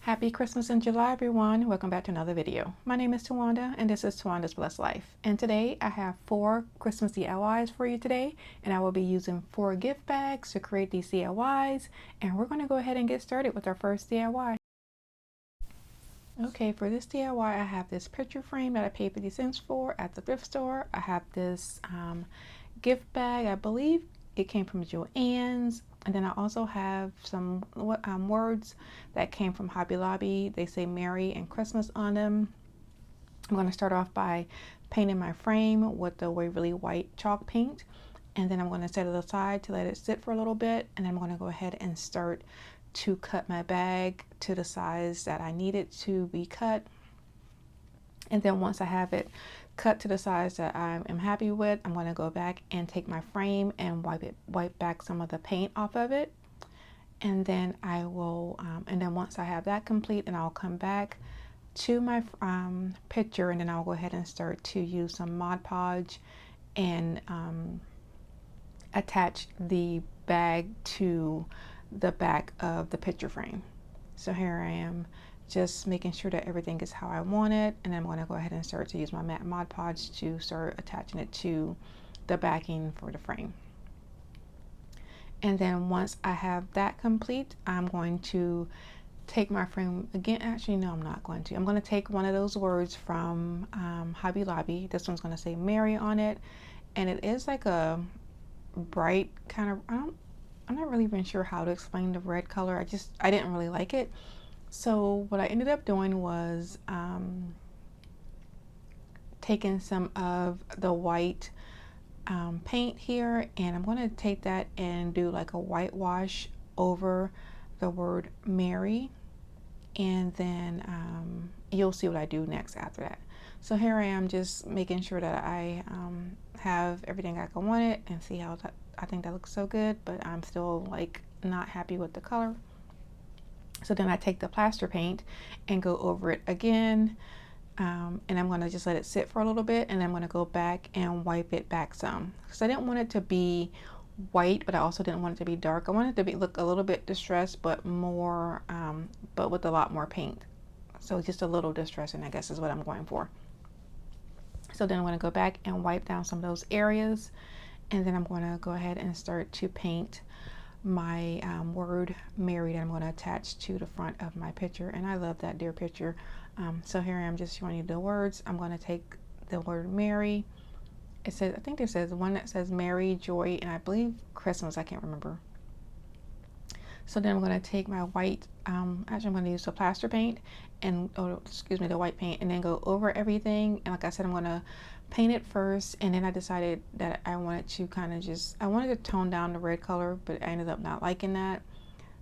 Happy Christmas in July, everyone. Welcome back to another video. My name is Tawanda, and this is Tawanda's Blessed Life. And today I have 4 Christmas DIYs for you today, and I will be using 4 gift bags to create these DIYs. And we're going to go ahead and get started with our first DIY. Okay, for this DIY, I have this picture frame that I paid 50 cents for at the thrift store. I have this gift bag. I believe it came from Joann's. And then I also have some words that came from Hobby Lobby. They say Merry and Christmas on them. I'm going to start off by painting my frame with the Waverly White chalk paint. And then I'm going to set it aside to let it sit for a little bit. And I'm going to go ahead and start to cut my bag to the size that I need it to be cut. And then once I have it cut to the size that I am happy with, I'm going to go back and take my frame and wipe back some of the paint off of it. And then I will, and then once I have that complete, and I'll come back to my picture, and then I'll go ahead and start to use some Mod Podge and attach the bag to the back of the picture frame. So here I am, just making sure that everything is how I want it, and I'm going to go ahead and start to use my matte Mod Podge to start attaching it to the backing for the frame. And then once I have that complete, I'm going to take my frame again. Actually, no, I'm not going to. I'm going to take one of those words from Hobby Lobby. This one's going to say Merry on it, and it is like a bright kind of, I'm not really even sure how to explain the red color. I didn't really like it. So what I ended up doing was taking some of the white paint here, and I'm going to take that and do like a whitewash over the word Merry, and then you'll see what I do next after that. So here I am, just making sure that I have everything like I want it, and see how I think that looks so good, but I'm still like not happy with the color. So then I take the plaster paint and go over it again, and I'm going to just let it sit for a little bit, and I'm going to go back and wipe it back some, because I didn't want it to be white, but I also didn't want it to be dark. I wanted it to look a little bit distressed, but more, but with a lot more paint. So just a little distressing, I guess, is what I'm going for. So then I'm going to go back and wipe down some of those areas, and then I'm going to go ahead and start to paint my word Merry that I'm going to attach to the front of my picture. And I love that deer picture. So here I am, just showing you the words. I'm going to take the word Merry. It says, I think there says one that says Merry, Joy, and I believe Christmas. I can't remember. So then I'm going to take my white, actually I'm going to use the plaster paint and, the white paint, and then go over everything. And like I said, I'm going to paint it first, and then I decided that I wanted to I wanted to tone down the red color, but I ended up not liking that.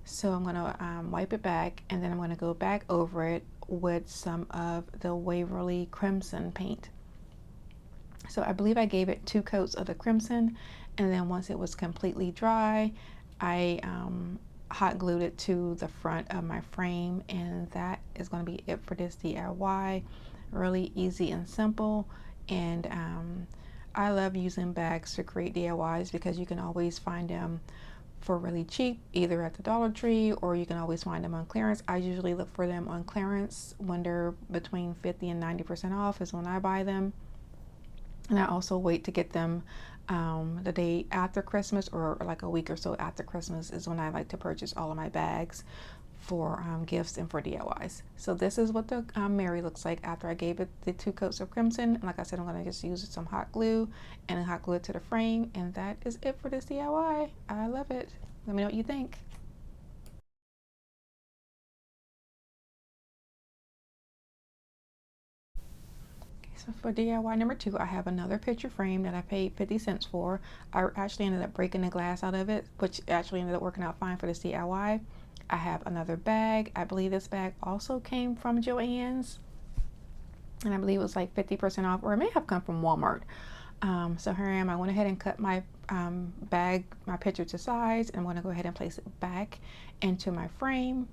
So I'm going to wipe it back, and then I'm going to go back over it with some of the Waverly Crimson paint. So I believe I gave it 2 coats of the crimson, and then once it was completely dry, I hot glued it to the front of my frame, and that is going to be it for this DIY. Really easy and simple. And I love using bags to create DIYs because you can always find them for really cheap, either at the Dollar Tree, or you can always find them on clearance. I usually look for them on clearance when they're between 50 and 90% off is when I buy them. And I also wait to get them the day after Christmas, or like a week or so after Christmas is when I like to purchase all of my bags for gifts and for DIYs. So this is what the Merry looks like after I gave it the 2 coats of crimson. And like I said, I'm going to just use some hot glue and hot glue it to the frame, and that is it for this DIY. I love it. Let me know what you think. So for DIY number 2, I have another picture frame that I paid 50 cents for. I actually ended up breaking the glass out of it, which actually ended up working out fine for this DIY. I have another bag. I believe this bag also came from Joann's, and I believe it was like 50% off, or it may have come from Walmart. So here I am. I went ahead and cut my my picture to size, and I'm going to go ahead and place it back into my frame.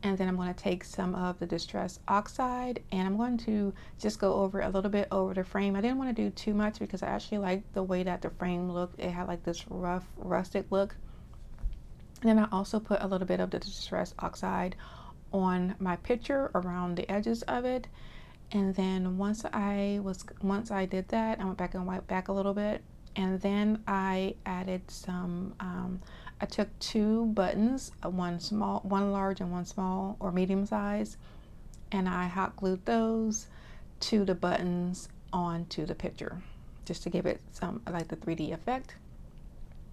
And then I'm going to take some of the Distress Oxide, and I'm going to just go over a little bit over the frame. I didn't want to do too much because I actually liked the way that the frame looked. It had like this rustic look. And then I also put a little bit of the Distress Oxide on my picture around the edges of it. And then once I did that, I went back and wiped back a little bit, and then I added some I took two buttons, one large and one small or medium size, and I hot glued those to the buttons onto the picture just to give it some like the 3D effect.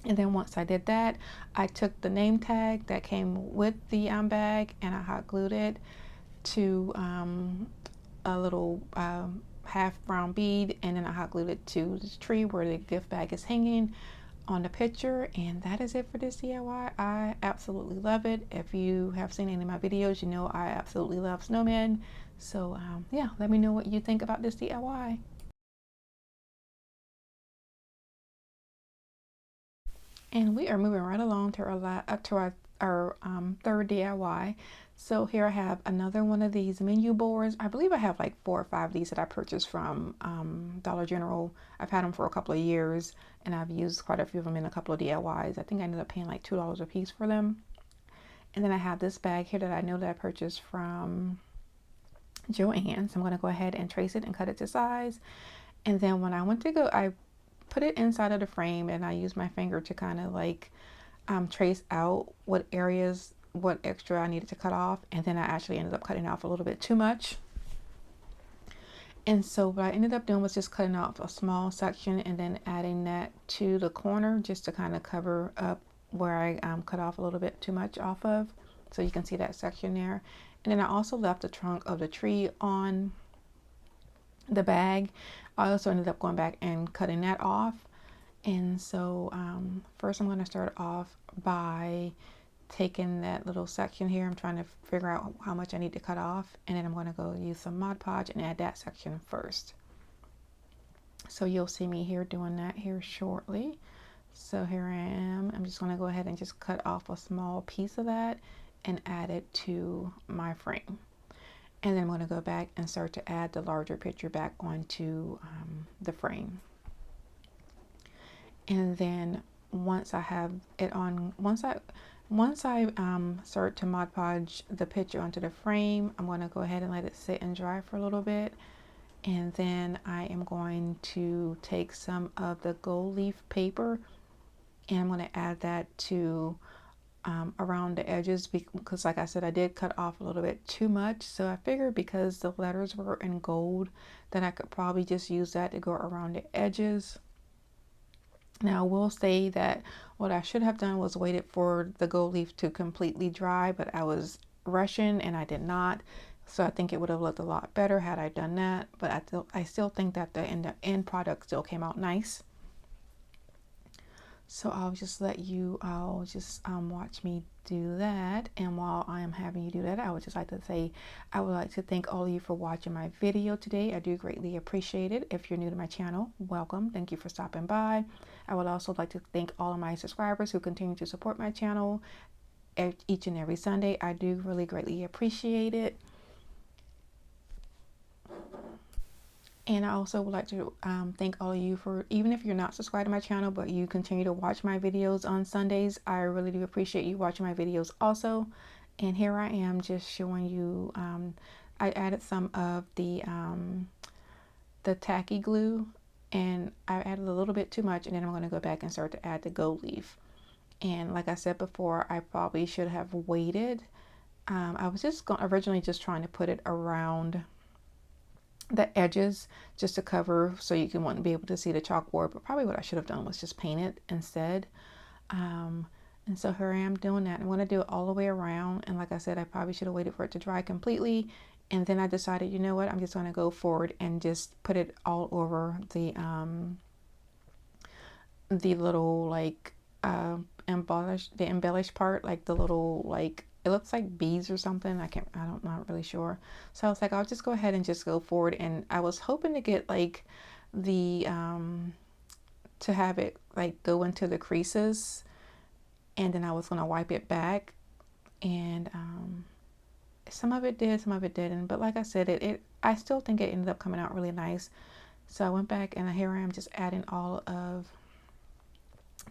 And then once I did that, I took the name tag that came with the bag and I hot glued it to a little half brown bead, and then I hot glued it to the tree where the gift bag is hanging on the picture. And that is it for this DIY. I absolutely love it. If you have seen any of my videos, you know I absolutely love snowmen. So yeah, let me know what you think about this DIY. And we are moving right along to our third DIY. So here I have another one of these menu boards. I believe I have like 4 or 5 of these that I purchased from Dollar General. I've had them for a couple of years and I've used quite a few of them in a couple of DIYs. I think I ended up paying like $2 a piece for them. And then I have this bag here that I know that I purchased from Joann. So I'm going to go ahead and trace it and cut it to size. And then when I went to go, I put it inside of the frame and I used my finger to kind of like trace out what extra I needed to cut off. And then I actually ended up cutting off a little bit too much. And so what I ended up doing was just cutting off a small section and then adding that to the corner just to kind of cover up where I cut off a little bit too much off of. So you can see that section there. And then I also left the trunk of the tree on the bag. I also ended up going back and cutting that off. And so first I'm going to start off by taking that little section here. I'm trying to figure out how much I need to cut off, and then I'm going to go use some Mod Podge and add that section first. So you'll see me here doing that here shortly. So here I am. I'm just going to go ahead and just cut off a small piece of that and add it to my frame. And then I'm going to go back and start to add the larger picture back onto the frame. And then once I have it on, once I start to Mod Podge the picture onto the frame, I'm going to go ahead and let it sit and dry for a little bit. And then I am going to take some of the gold leaf paper and I'm going to add that to around the edges, because like I said, I did cut off a little bit too much. So I figured because the letters were in gold that I could probably just use that to go around the edges. Now I will say that what I should have done was waited for the gold leaf to completely dry, but I was rushing and I did not. So I think it would have looked a lot better had I done that, but I still think that the end product still came out nice. So I'll just let you all just watch me do that. And while I am having you do that, I would just like to say, I would like to thank all of you for watching my video today. I do greatly appreciate it. If you're new to my channel, welcome. Thank you for stopping by. I would also like to thank all of my subscribers who continue to support my channel each and every Sunday. I do really greatly appreciate it. And I also would like to thank all of you for, even if you're not subscribed to my channel, but you continue to watch my videos on Sundays. I really do appreciate you watching my videos also. And here I am just showing you, I added some of the tacky glue, and I added a little bit too much, and then I'm going to go back and start to add the gold leaf. And like I said before, I probably should have waited. I was originally just trying to put it around the edges just to cover so you wouldn't be able to see the chalkboard, but probably what I should have done was just paint it instead. And so here I am doing that. I'm going to do it all the way around, and like I said, I probably should have waited for it to dry completely, and then I decided, you know what, I'm just going to go forward and just put it all over the little like embellished part, like the little, like, it looks like bees or something. I'm not really sure. So I was like, I'll just go ahead and just go forward. And I was hoping to get like the, to have it like go into the creases, and then I was going to wipe it back. And some of it did, some of it didn't. But like I said, I still think it ended up coming out really nice. So I went back and here I am just adding all of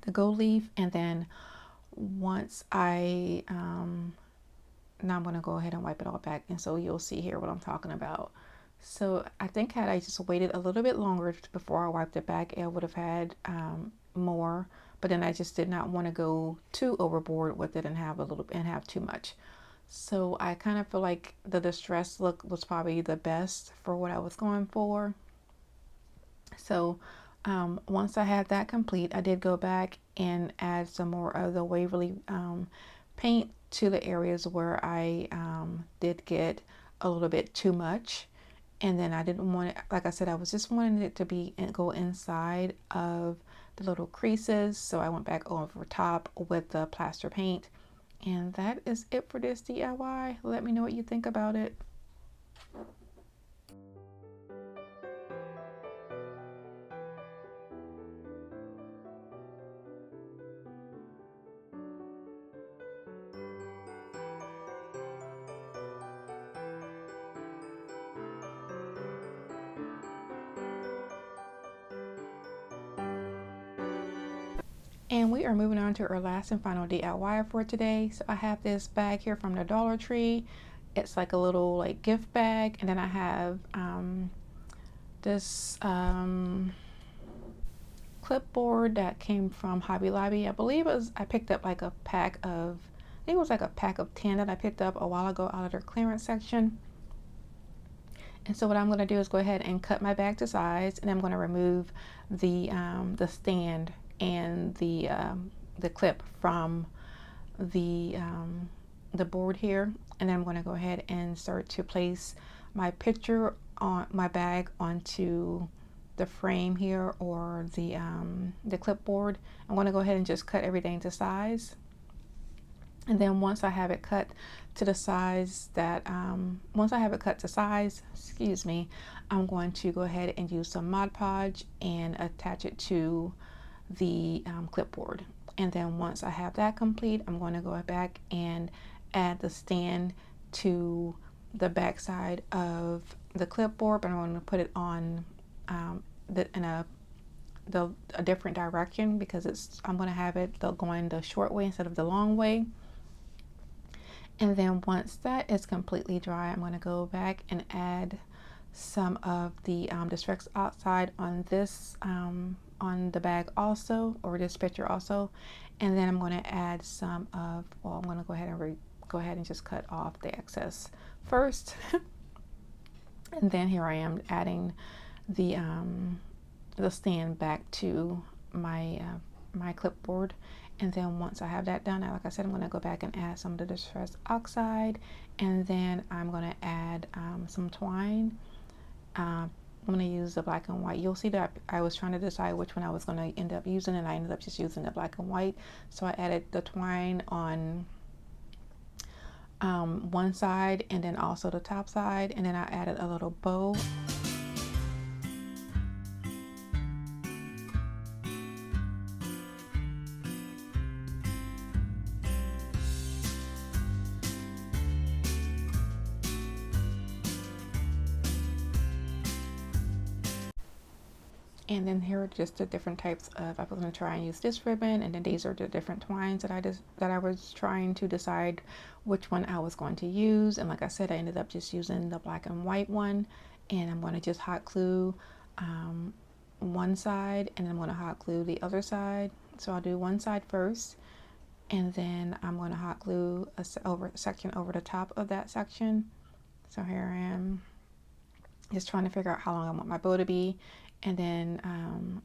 the gold leaf. And then once I now I'm going to go ahead and wipe it all back, and so you'll see here what I'm talking about. So I think had I just waited a little bit longer before I wiped it back, I would have had more, but then I just did not want to go too overboard with it and have too much. So I kind of feel like the distressed look was probably the best for what I was going for. So once I had that complete, I did go back and add some more of the Waverly paint to the areas where I did get a little bit too much. And then I didn't want it, like I said, I was just wanting it to be and go inside of the little creases. So I went back over top with the plaster paint. And that is it for this DIY. Let me know what you think about it. And we are moving on to our last and final DIY for today. So I have this bag here from the Dollar Tree. It's like a little like gift bag, and then I have this clipboard that came from Hobby Lobby. I believe it was, I picked up like a pack of, I think it was like a pack of 10 that I picked up a while ago out of their clearance section. And so what I'm going to do is go ahead and cut my bag to size, and I'm going to remove the stand and the clip from the board here, and then I'm going to go ahead and start to place my picture on my bag onto the frame here, or the clipboard. I'm going to go ahead and just cut everything to size. And then once I have it cut to the size that, excuse me, I'm going to go ahead and use some Mod Podge and attach it to the clipboard. And then once I have that complete, I'm going to go back and add the stand to the back side of the clipboard, but I'm going to put it on in a different direction, because I'm going to have it going the short way instead of the long way. And then once that is completely dry, I'm going to go back and add some of the Distress Oxide on this on the bag also, or this picture also. And then I'm going to add some of, well, I'm going to go ahead and just cut off the excess first. And then here I am adding the stand back to my my clipboard. And then once I have that done, like I said, I'm going to go back and add some of the Distress Oxide, and then I'm going to add some twine. I'm going to use the black and white. You'll see that I was trying to decide which one I was going to end up using, and I ended up just using the black and white. So I added the twine on one side, and then also the top side, and then I added a little bow. And then here are just the different types of, I was going to try and use this ribbon, and then these are the different twines that I was trying to decide which one I was going to use. And like I said, I ended up just using the black and white one, and I'm going to just hot glue one side, and then I'm going to hot glue the other side. So I'll do one side first, and then I'm going to hot glue a section over the top of that section. So here I am just trying to figure out how long I want my bow to be. And then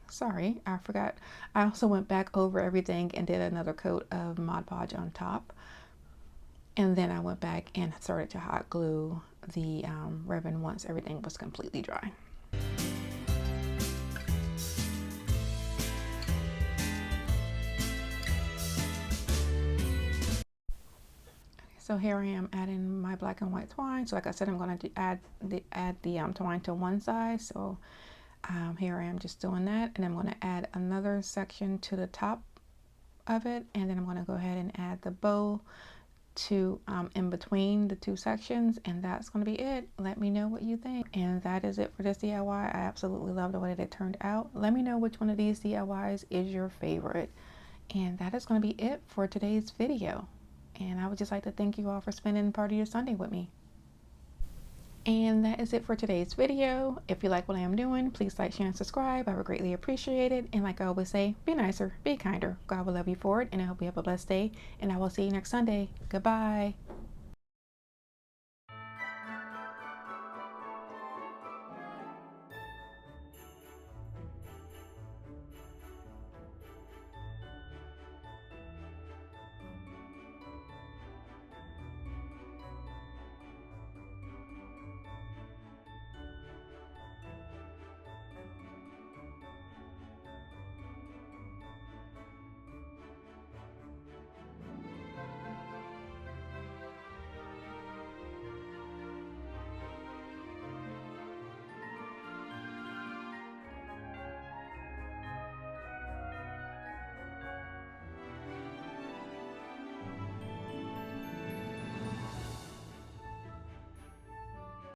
sorry, I forgot. I also went back over everything and did another coat of Mod Podge on top. And then I went back and started to hot glue the ribbon once everything was completely dry. So here I am adding my black and white twine. So like I said, I'm going to add the twine to one side. So here I am just doing that, and I'm going to add another section to the top of it, and then I'm going to go ahead and add the bow to in between the two sections, and that's going to be it. Let me know what you think. And that is it for this DIY. I absolutely love the way that it turned out. Let me know which one of these DIYs is your favorite. And that is going to be it for today's video. And I would just like to thank you all for spending part of your Sunday with me. And that is it for today's video. If you like what I am doing, please like, share, and subscribe. I would greatly appreciate it. And like I always say, be nicer, be kinder. God will love you for it. And I hope you have a blessed day. And I will see you next Sunday. Goodbye.